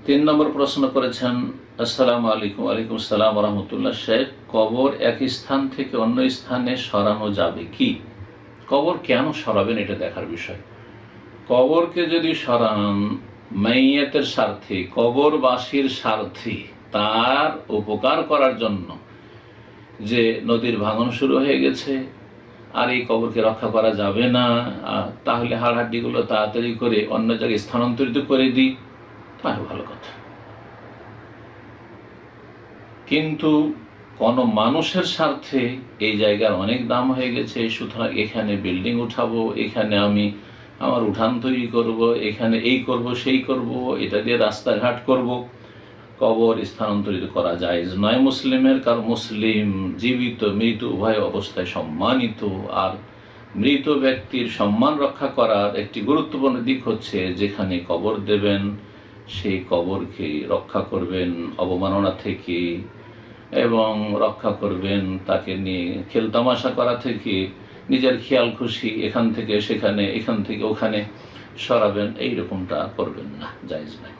তিন নম্বর প্রশ্ন করেছেন, আসসালামু আলাইকুম। ওয়ালাইকুম আসসালাম রহমতুল্লাহ। শেখ, কবর এক স্থান থেকে অন্য স্থানে সরানো যাবে কি? কবর কেন সরাবেন এটা দেখার বিষয়। কবরকে যদি সরান মাইয়াতের স্বার্থে, কবরবাসীর স্বার্থে, তার উপকার করার জন্য, যে নদীর ভাঙন শুরু হয়ে গেছে আর এই কবরকে রক্ষা করা যাবে না, তাহলে হাড়হাড্ডিগুলো তাড়াতাড়ি করে অন্য জায়গায় স্থানান্তরিত করে দিই, তাহলে ভালো কথা। কিন্তু কোনো মানুষের স্বার্থে এই জায়গার অনেক দাম হয়ে গেছে, সুতরাং এখানে বিল্ডিং উঠাবো, এখানে আমি আমার উঠান তৈরি করব, এখানে এই করব সেই করব, এটা দিয়ে রাস্তাঘাট করব, কবর স্থানান্তরিত করা জায়েজ নয় মুসলিমের। কারণ মুসলিম জীবিত মৃত উভয় অবস্থায় সম্মানিত, আর মৃত ব্যক্তির সম্মান রক্ষা করার একটি গুরুত্বপূর্ণ দিক হচ্ছে যেখানে কবর দেবেন সেই কবরকে রক্ষা করবেন অবমাননা থেকে, এবং রক্ষা করবেন তাকে নিয়ে খেলতামাশা করা থেকে, নিজের খেয়াল খুশি এখান থেকে সেখানে, এখান থেকে ওখানে সরাবেন, এইরকমটা করবেন না, জায়েজ নয়।